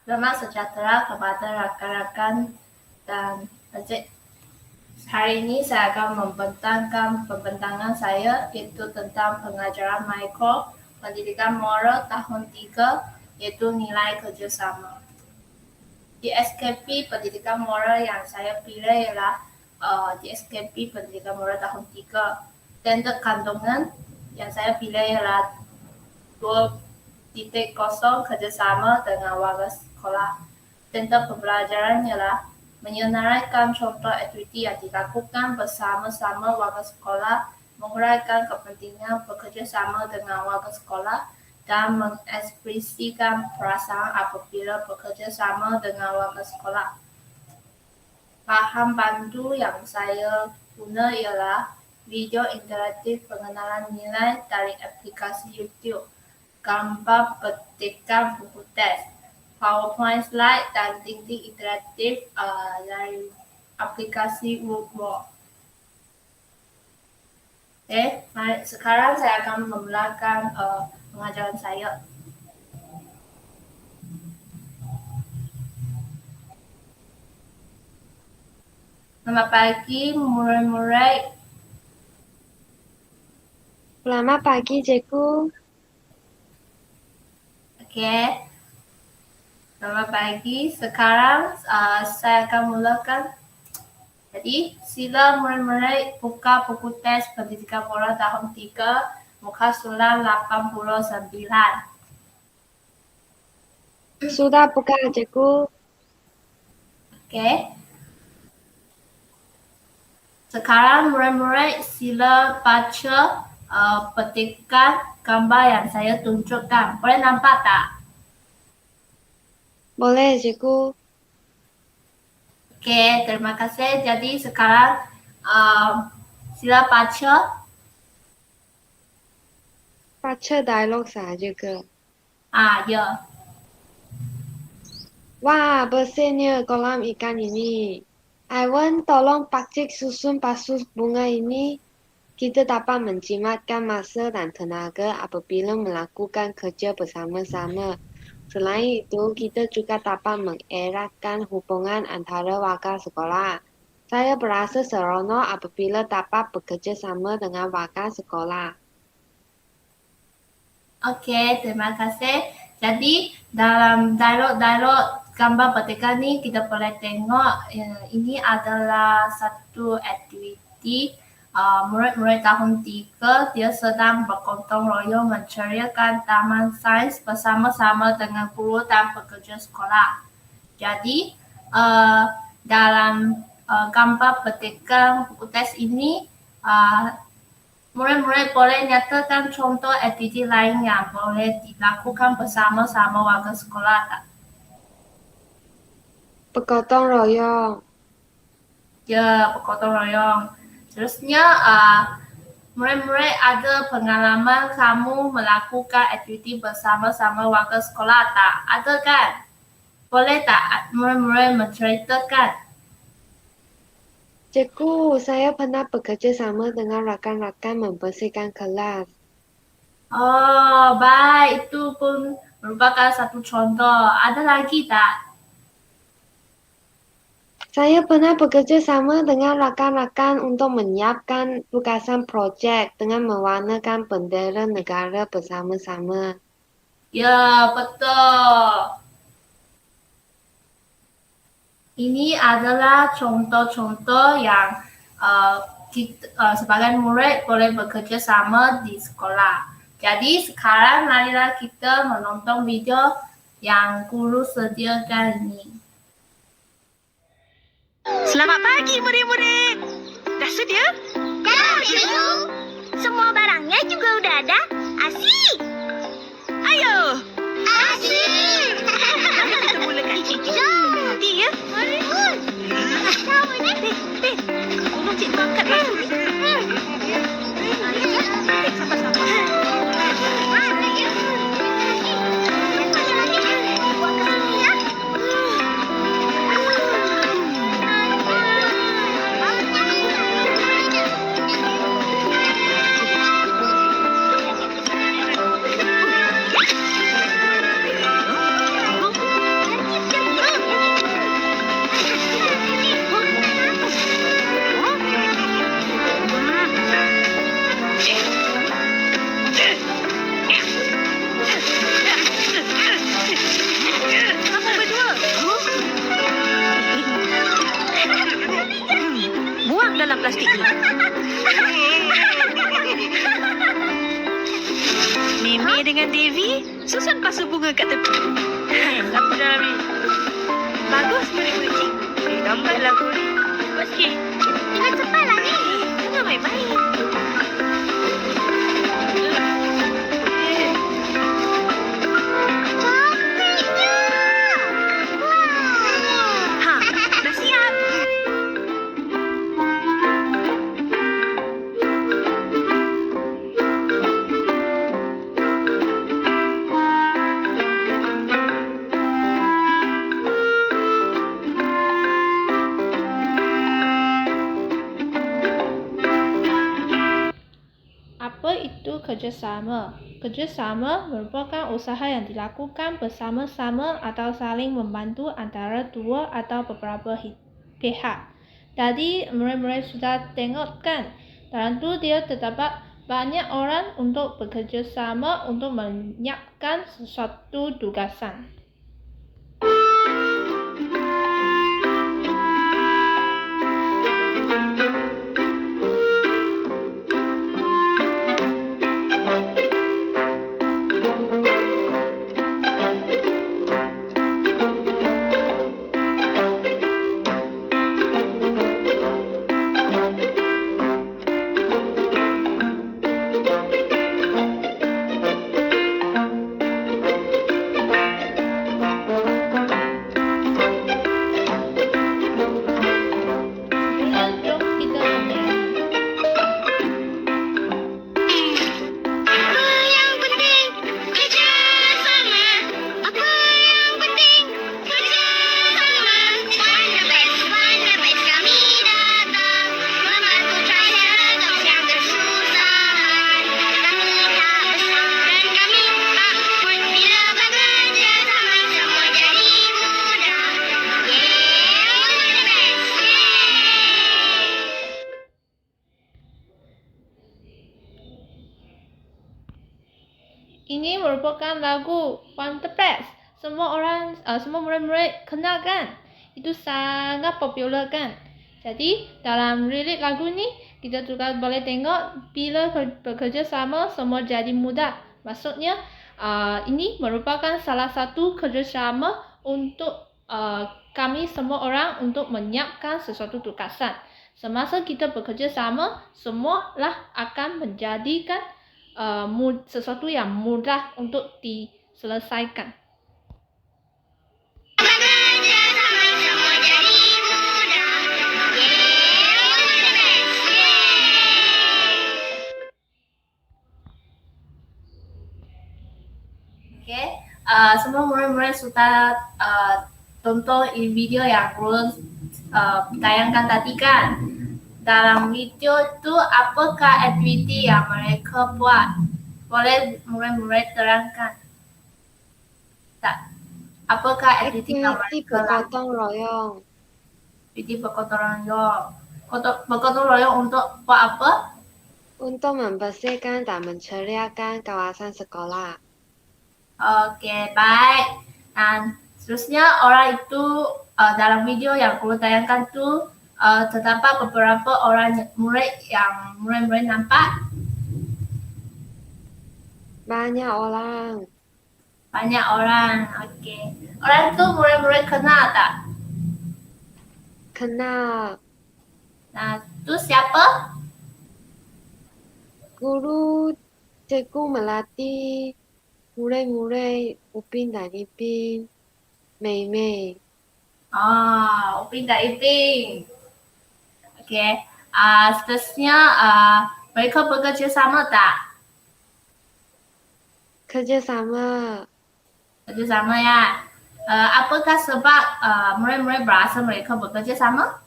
Selamat sejahtera kepada rakan-rakan dan encik. Hari ini saya akan membentangkan pembentangan saya iaitu tentang pengajaran mikro pendidikan moral tahun 3 iaitu nilai kerjasama. Di SKP pendidikan moral yang saya pilih ialah di SKP pendidikan moral tahun 3. Standard kandungan yang saya pilih ialah 2.0 kerjasama dengan warga sekolah. Standard pembelajaran ialah menyenaraikan contoh aktiviti yang dilakukan bersama-sama warga sekolah, menguraikan kepentingan bekerjasama dengan warga sekolah dan mengekspresikan perasaan apabila bekerjasama dengan warga sekolah. Bahan bantu yang saya guna ialah video interaktif pengenalan nilai dari aplikasi YouTube, gambar petikan buku teks, PowerPoint slide dan dinding interaktif dari aplikasi Woodward. Sekarang saya akan memulakan pengajaran saya. Selamat pagi, murid-murid. Selamat pagi, Cikgu. Okey. Selamat pagi. Sekarang saya akan mulakan. Jadi, sila murid-murid buka buku teks pendidikan moral tahun 3, muka surat 89. Sudah buka, Cikgu. Okey. Sekarang murid-murid sila baca petikan gambar yang saya tunjukkan. Boleh nampak tak? Boleh, Cikgu. Okey, terima kasih. Jadi sekarang sila baca. Baca dialog saja ke? Ya. Wah, besarnya kolam ikan ini. Iwan, tolong pakcik susun pasus bunga ini. Kita dapat menjimatkan masa dan tenaga apabila melakukan kerja bersama-sama. Selain itu, kita juga dapat mengeratkan hubungan antara warga sekolah. Saya berasa seronok apabila dapat bekerja sama dengan warga sekolah. Okey, terima kasih. Jadi dalam dialog-dialog gambar petikan ni kita boleh tengok ini adalah satu aktiviti murid-murid tahun 3 dia sedang bergotong royong menceriakan taman sains bersama-sama dengan guru dan pekerja sekolah. Jadi dalam gambar petikan buku teks ini murid-murid boleh nyatakan contoh aktiviti lain yang boleh dilakukan bersama-sama warga sekolah tak? Bergotong royong. Ya, bergotong royong. Terusnya, murid-murid ada pengalaman kamu melakukan aktiviti bersama-sama warga sekolah tak? Ada kan? Boleh tak murid-murid menceritakan? Cikgu, saya pernah bekerja sama dengan rakan-rakan membersihkan kelas. Oh, baik. Itu pun merupakan satu contoh. Ada lagi tak? Saya pernah bekerja sama dengan rakan-rakan untuk menyiapkan tugasan projek dengan mewarnakan bendera negara bersama-sama. Ya, betul. Ini adalah contoh-contoh yang sebagai murid boleh bekerja sama di sekolah. Jadi sekarang marilah kita menonton video yang guru sediakan ini. Selamat pagi murid-murid. Dah sedia? Dah, Cikgu. Semua barangnya juga udah ada. Asyik. Ayo. Asyik. Kita mulakan cikgu. Nanti ya. Mari. Sama ni. Tolong cikgu angkat baju ni. plastiknya. Mimi dengan Devi susun pasu bunga kat tepi. Aku dah ambil. Bagus murid-murid cik. Gambarlah aku ni. Buat sikit. Jangan cepatlah ni. Jangan main-main. Cantiknya. Wah. Ha, dah siap. Apa itu kerjasama? Kerjasama merupakan usaha yang dilakukan bersama-sama atau saling membantu antara dua atau beberapa pihak. Tadi murid-murid sudah tengok kan? Dalam tu dia terdapat banyak orang untuk bekerjasama untuk menyiapkan sesuatu tugasan. Ini merupakan lagu Wonderplex. Semua murid-murid kenal kan? Itu sangat popular kan? Jadi dalam lirik lagu ni kita juga boleh tengok bila bekerja sama semua jadi mudah. Maksudnya ini merupakan salah satu kerjasama untuk kami semua orang untuk menyiapkan sesuatu tugasan. Semasa kita bekerja sama, semualah akan menjadikan sesuatu yang mudah untuk diselesaikan. Okay, semua murid-murid sudah tonton video yang guru tayangkan tadi kan? Dalam video itu apakah aktiviti yang mereka buat? Boleh murid-murid terangkan? Tak. Apakah aktiviti yang mereka lakukan? bergotong royong. Aktiviti bergotong royong. Bergotong royong untuk buat apa? Untuk membersihkan dan menceriakan kawasan sekolah. Okey, baik. Dan seterusnya orang itu dalam video yang guru tayangkan tu terdapat beberapa orang murid yang murid-murid nampak. Banyak orang. Banyak orang. Okey. Orang tu murid-murid kenal tak? Kenal. Nah, tu siapa? Guru cikgu melatih murid-murid Upin dan Ipin, Mei Mei. Upin dan Ipin. Okey. Seterusnya mereka bekerja sama tak? Kerjasama. Kerjasama ya. Apakah sebab murid-murid berasa mereka bekerja sama?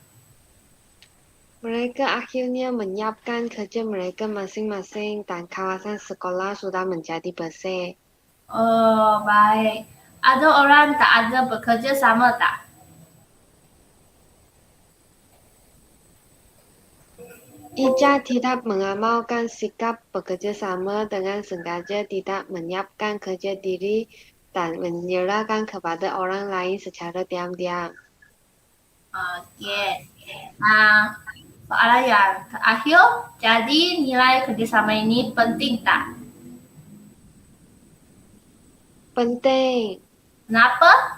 Mereka akhirnya menyiapkan kerja mereka masing-masing dan kawasan sekolah sudah menjadi bersih. Oh, baik. Ada orang tak ada bekerja sama tak? Ija tidak mengamalkan sikap bekerja sama dengan sengaja tidak menyiapkan kerja diri dan menyerahkan kepada orang lain secara diam-diam. Okey. Soalan yang terakhir, jadi nilai kerjasama ini penting tak? Penting. Kenapa?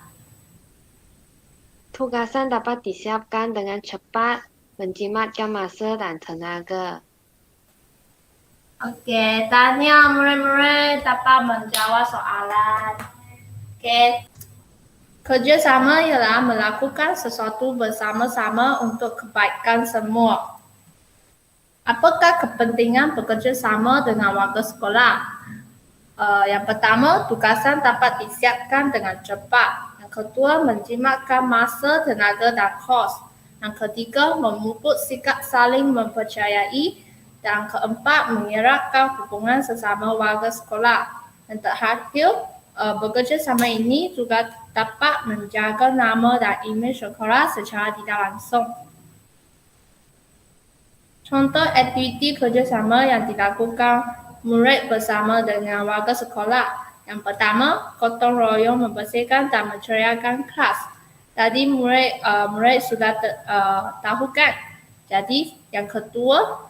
Tugasan dapat disiapkan dengan cepat, menjimatkan masa dan tenaga. Okey, tanya murid-murid dapat menjawab soalan. Okey. Kerjasama ialah melakukan sesuatu bersama-sama untuk kebaikan semua. Apakah kepentingan bekerjasama dengan warga sekolah? Yang pertama, tugasan dapat disiapkan dengan cepat. Yang kedua, menjimatkan masa, tenaga dan kos. Yang ketiga, memupuk sikap saling mempercayai. Dan keempat, mengeratkan hubungan sesama warga sekolah. Dan terakhir, bekerjasama ini juga dapat menjaga nama dan imej sekolah secara tidak langsung. Contoh aktiviti kerjasama yang dilakukan murid bersama dengan warga sekolah. Yang pertama, gotong royong membersihkan dan menceriakan kelas. Tadi murid sudah tahu kan? Jadi yang kedua,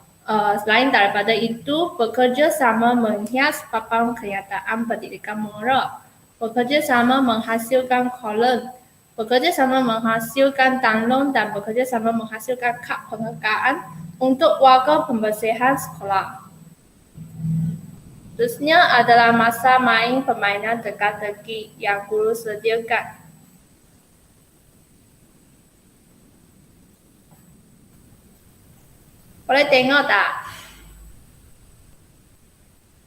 selain daripada itu, bekerja sama menghias papan kenyataan pendidikan moral. Bekerja sama menghasilkan kolom. Bekerja sama menghasilkan download dan bekerja sama menghasilkan kad penghargaan untuk warga pembersihan sekolah. Terusnya adalah masa main permainan teka-teki yang guru sediakan. Boleh tengok tak?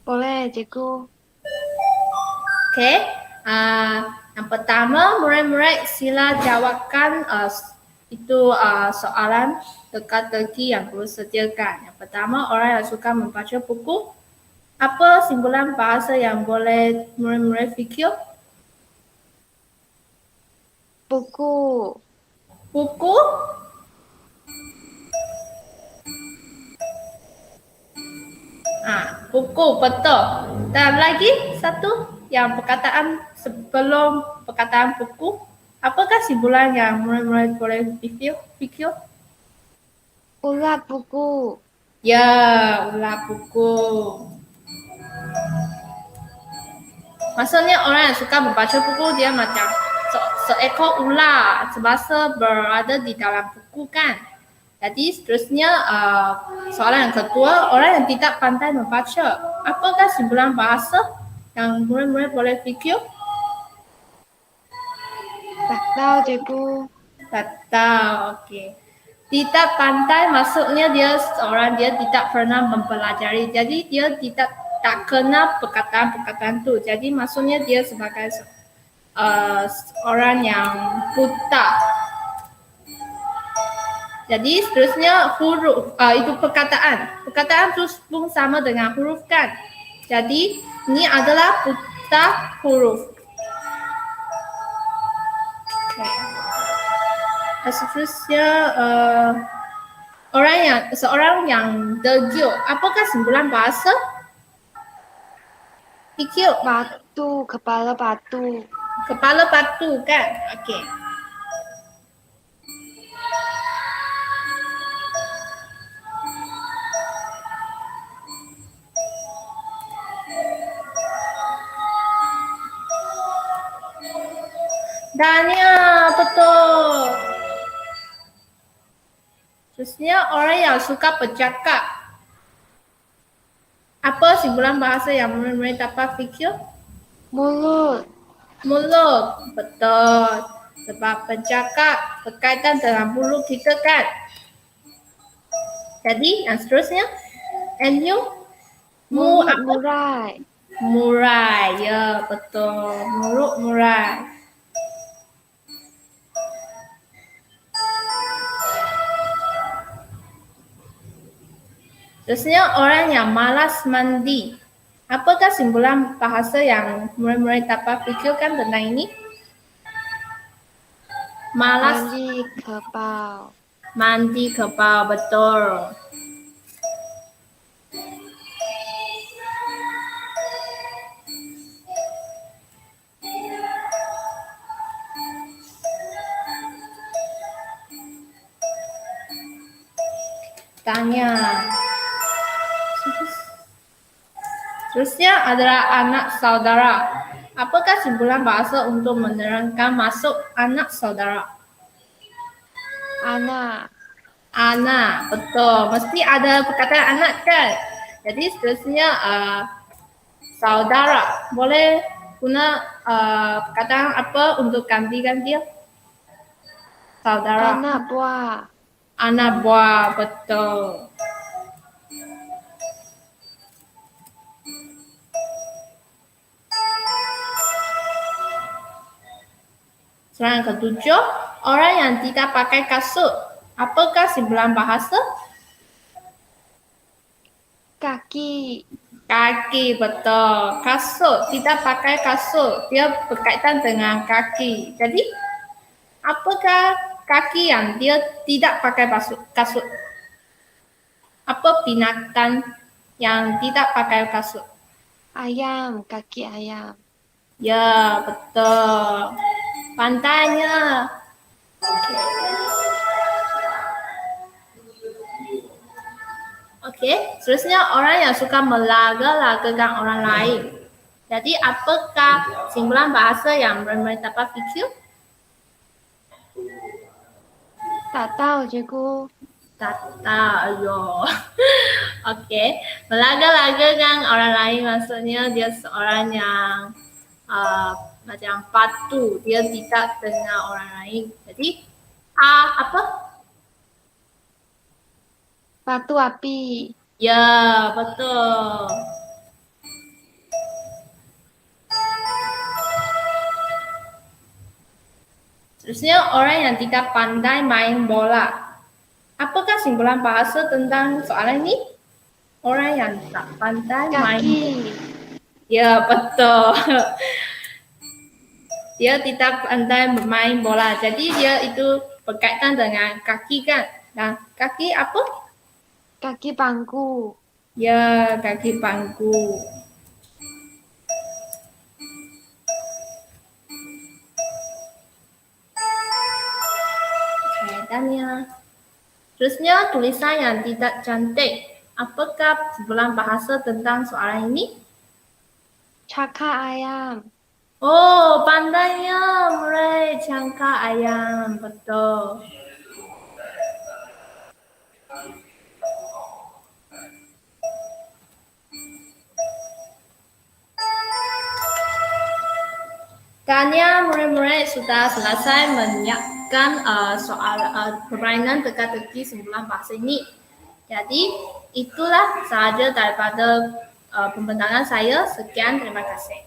Boleh, cikgu. Okey. Yang pertama, murid-murid sila jawabkan itu soalan teka-teki yang guru sediakan. Yang pertama, orang yang suka membaca buku. Apa simpulan bahasa yang boleh murid-murid fikir? Buku. Buku? Buku, betul. Dan lagi satu yang perkataan sebelum perkataan buku. Apakah simpulan yang murid-murid boleh fikir? Ulat buku. Ya, ulat buku. Maksudnya orang yang suka membaca buku dia macam seekor ular semasa berada di dalam buku kan. Jadi seterusnya soalan yang kedua, orang yang tidak pandai membaca. Apakah simpulan bahasa yang murid-murid boleh fikir? Tak tahu, cikgu. Tak tahu, okey. Tidak pandai maksudnya dia tidak pernah mempelajari. Jadi dia tak kenal perkataan-perkataan tu. Jadi maksudnya dia sebagai orang yang buta. Jadi seterusnya huruf, itu perkataan. Perkataan tu pun sama dengan huruf kan. Jadi ini adalah buta huruf. Okay. Seterusnya seorang yang degil. Apakah simpulan bahasa? Fikir. Batu, kepala batu. Kepala batu kan? Okey. Dania, betul. Terusnya orang yang suka bercakap. Apa simpulan bahasa yang murid-murid dapat fikir? Mulut. Mulut, betul. Sebab bercakap berkaitan dengan mulut kita kan. Jadi yang seterusnya, and you? Mulut murai. Murai, ya betul. Mulut murai. Terusnya orang yang malas mandi. Apakah simpulan bahasa yang murid-murid dapat fikirkan tentang ini? Malas Mandi kepal. mandi kepal, betul. tanya. Terusnya adalah anak saudara. Apakah simpulan bahasa untuk menerangkan maksud anak saudara? Anak. Anak, betul. Mesti ada perkataan anak kan? Jadi seterusnya saudara. Boleh guna perkataan apa untuk gantikan dia? Saudara. Anak buah. Anak buah, betul. Soalan ketujuh, orang yang tidak pakai kasut. Apakah simpulan bahasa? Kaki. Kaki, betul. Kasut, tidak pakai kasut. Dia berkaitan dengan kaki. Jadi, apakah kaki yang dia tidak pakai kasut? Apa binatang yang tidak pakai kasut? Ayam. Kaki ayam. Ya, betul. Pantainya. Oke, seterusnya orang yang suka melaga-lagakan orang lain. Jadi, apakah simpulan bahasa yang benar-benar dapat fikir? Tak tahu, cikgu. Tata, ayo. Oke, melaga-lagakan orang lain maksudnya dia seorang yang macam patuh, dia tidak dengan orang lain. Jadi, apa? Batu api. Ya, betul. Terusnya orang yang tidak pandai main bola. Apakah simpulan bahasa tentang soalan ini? Orang yang tak pandai main Kaki. bola. Ya, betul. Dia tidak pandai bermain bola. Jadi dia itu berkaitan dengan kaki kan? Dan kaki apa? Kaki bangku. Ya, kaki bangku. Kaitannya. Terusnya tulisan yang tidak cantik. Apakah simpulan bahasa tentang soalan ini? Caka ayam. Oh, pandainya murai cangka ayam. Betul. Tanya murid-murid sudah selesai menyiapkan soal permainan teka-teki simpulan bahasa ini. Jadi itulah sahaja daripada pembentangan saya. Sekian, terima kasih.